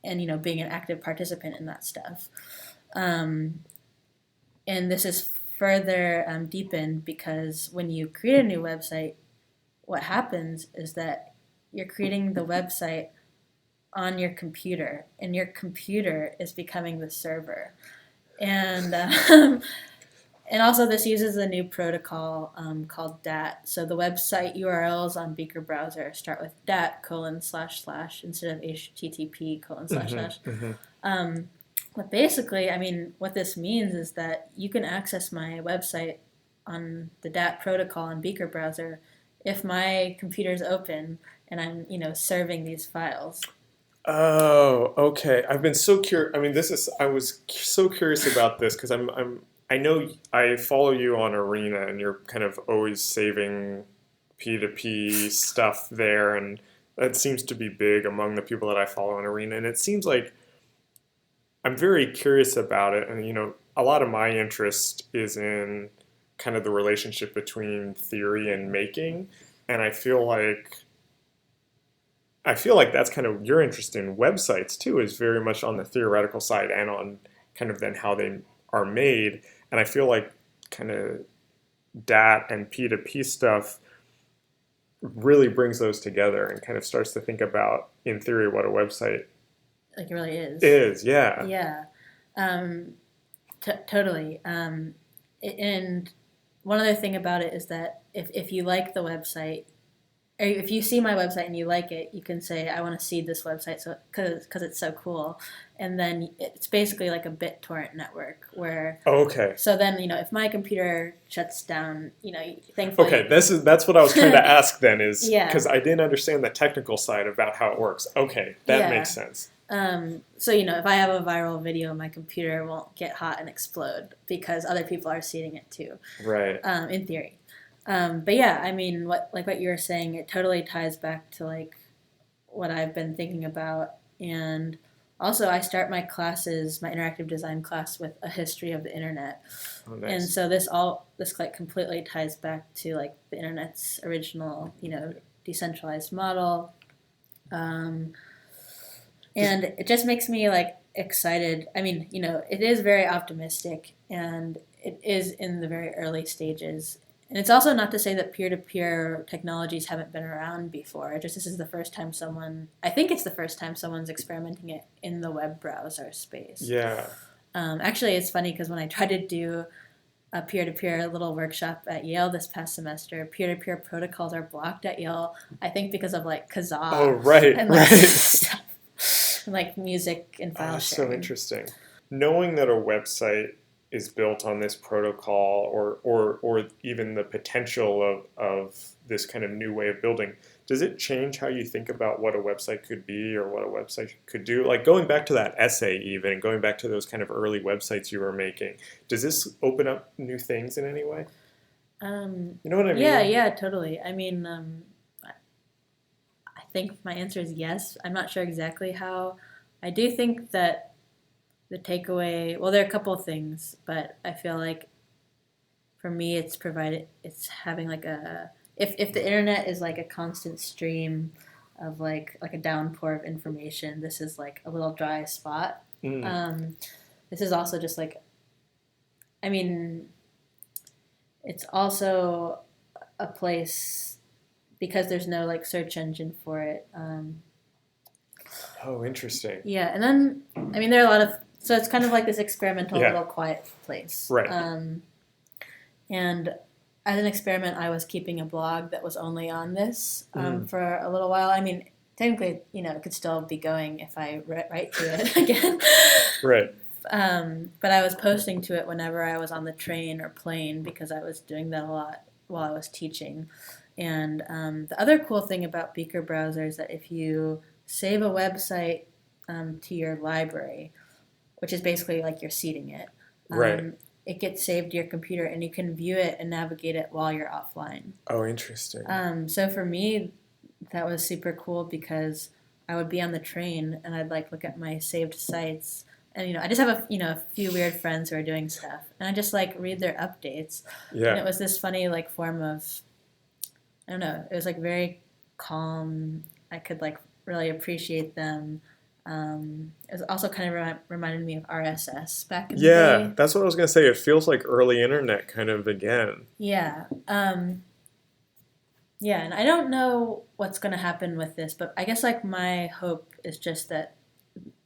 And being an active participant in that stuff. And this is further deepened because when you create a new website, what happens is that you're creating the website on your computer, and your computer is becoming the server. And and also this uses a new protocol called DAT. So the website URLs on Beaker Browser start with DAT : / instead of HTTP : / But basically, I mean, what this means is that you can access my website on the DAT protocol on Beaker Browser if my computer's open and I'm, serving these files. Oh, okay. I've been so curious. I mean, I was so curious about this because I know I follow you on Arena and you're kind of always saving P2P stuff there, and that seems to be big among the people that I follow on Arena, and it seems like I'm very curious about it, and a lot of my interest is in kind of the relationship between theory and making, and I feel like I feel like that's kind of your interest in websites too, is very much on the theoretical side and on kind of then how they are made. And I feel like kind of DAT and P2P stuff really brings those together and kind of starts to think about, in theory, what a website Like it really is. Yeah. Yeah. Totally. And one other thing about it is that if you like the website, or if you see my website and you like it, you can say, I want to see this website because it's so cool. And then it's basically like a BitTorrent network where... Okay. So then, if my computer shuts down, thankfully... Okay, that's what I was trying to ask then is... Yeah. Because I didn't understand the technical side about how it works. Okay, that makes sense. So, if I have a viral video, my computer won't get hot and explode because other people are seeing it too. Right. In theory. But yeah, I mean, what you were saying, it totally ties back to like what I've been thinking about. And also, I start my classes, my interactive design class, with a history of the internet. Oh, nice. And so this like completely ties back to like the internet's original, decentralized model. And it just makes me like excited. I mean, it is very optimistic, and it is in the very early stages. And it's also not to say that peer-to-peer technologies haven't been around before. This is the first time I think it's the first time someone's experimenting it in the web browser space. Yeah. Actually, it's funny because when I tried to do a peer-to-peer little workshop at Yale this past semester, peer-to-peer protocols are blocked at Yale, I think because of like Kazaa. Oh, right, and, like, right. stuff. And, like music and file sharing. So interesting. Knowing that a website is built on this protocol or even the potential of this kind of new way of building, does it change how you think about what a website could be or what a website could do? Like going back to that essay even, and going back to those kind of early websites you were making, does this open up new things in any way? You know what I mean? Yeah, totally. I mean, I think my answer is yes. I'm not sure exactly how. I do think that the takeaway, well, there are a couple of things, but I feel like for me it's having like if the internet is like a constant stream of like a downpour of information, this is like a little dry spot. This is also just like, I mean, it's also a place because there's no like search engine for it. Oh, interesting. Yeah, and then I mean there are a lot of, so it's kind of like this experimental little quiet place. Right. And as an experiment, I was keeping a blog that was only on this for a little while. I mean, technically, it could still be going if I write to it again. Right. But I was posting to it whenever I was on the train or plane because I was doing that a lot while I was teaching. And the other cool thing about Beaker Browser is that if you save a website to your library, which is basically like you're seeding it, it gets saved to your computer and you can view it and navigate it while you're offline. Oh, interesting. So for me, that was super cool because I would be on the train and I'd like look at my saved sites. And, I just have a few weird friends who are doing stuff. And I just, like, read their updates. Yeah. And it was this funny, like, form of, I don't know, it was, like, very calm. I could, like, really appreciate them. It was also kind of reminded me of RSS back in the day. Yeah, that's what I was going to say. It feels like early internet kind of again. Yeah. Yeah, and I don't know what's going to happen with this, but I guess, like, my hope is just that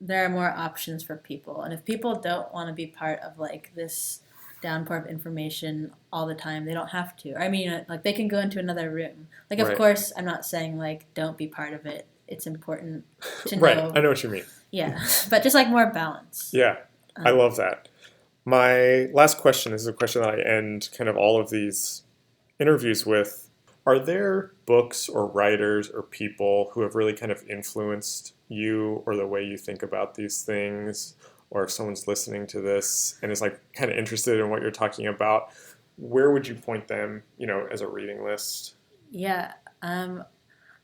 there are more options for people. And if people don't want to be part of, like, this downpour of information all the time, they don't have to. I mean, like, they can go into another room. Like, of course, I'm not saying, like, don't be part of it. It's important to know. Right, I know what you mean. Yeah, but just, like, more balance. Yeah, I love that. My last question is a question that I end kind of all of these interviews with. Are there books or writers or people who have really kind of influenced you or the way you think about these things? Or if someone's listening to this and is like kind of interested in what you're talking about, where would you point them, as a reading list? Yeah, I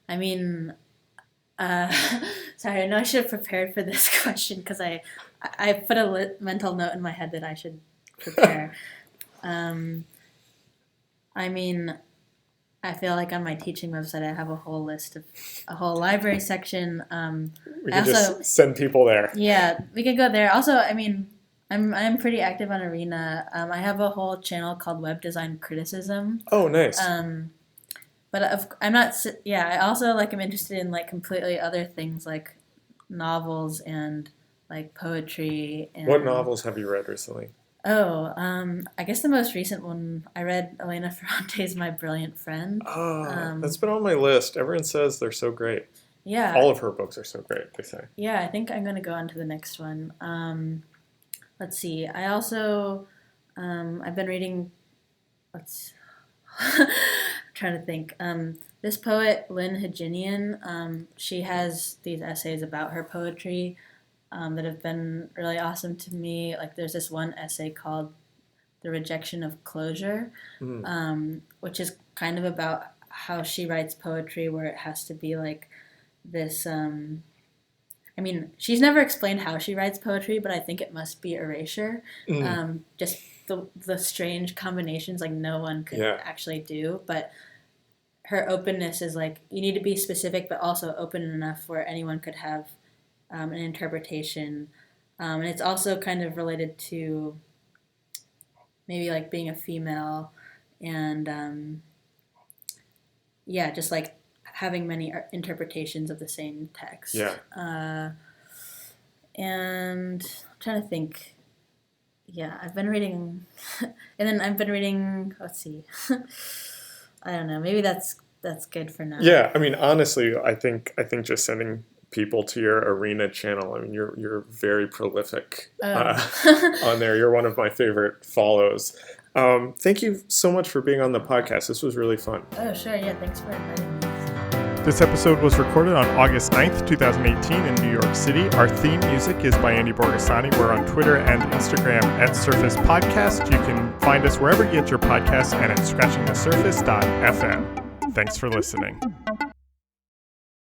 mean, sorry, I know I should have prepared for this question because I put a mental note in my head that I should prepare. I mean, I feel like on my teaching website, I have a whole library section. We can just send people there. Yeah, we could go there. Also, I mean, I'm pretty active on Arena. I have a whole channel called Web Design Criticism. Oh, nice. But I'm not. Yeah, I also like am interested in like completely other things like novels and like poetry. And, what novels have you read recently? Oh, I guess the most recent one I read, Elena Ferrante's My Brilliant Friend. Oh, that's been on my list. Everyone says they're so great. Yeah. All of her books are so great, they say. Yeah, I think I'm going to go on to the next one. Let's see. I also, I've been reading, I'm trying to think. This poet, Lynn Haginian, she has these essays about her poetry that have been really awesome to me. Like there's this one essay called The Rejection of Closure, which is kind of about how she writes poetry where it has to be like this, I mean, she's never explained how she writes poetry, but I think it must be erasure. Just the strange combinations like no one could actually do. But her openness is like, you need to be specific, but also open enough where anyone could have an interpretation. And it's also kind of related to maybe like being a female and just like having many interpretations of the same text. Yeah. And I'm trying to think. Yeah, I've been reading, and then I've been reading. Let's see. I don't know. Maybe that's good for now. Yeah, I mean, honestly, I think just sending people to your Arena channel. I mean, you're very prolific on there. You're one of my favorite follows. Thank you so much for being on the podcast. This was really fun. Oh, sure. Yeah, thanks for inviting me. This episode was recorded on August 9th, 2018 in New York City. Our theme music is by Andy Borgasani. We're on Twitter and Instagram at Surface Podcast. You can find us wherever you get your podcasts and at scratchingthesurface.fm. Thanks for listening.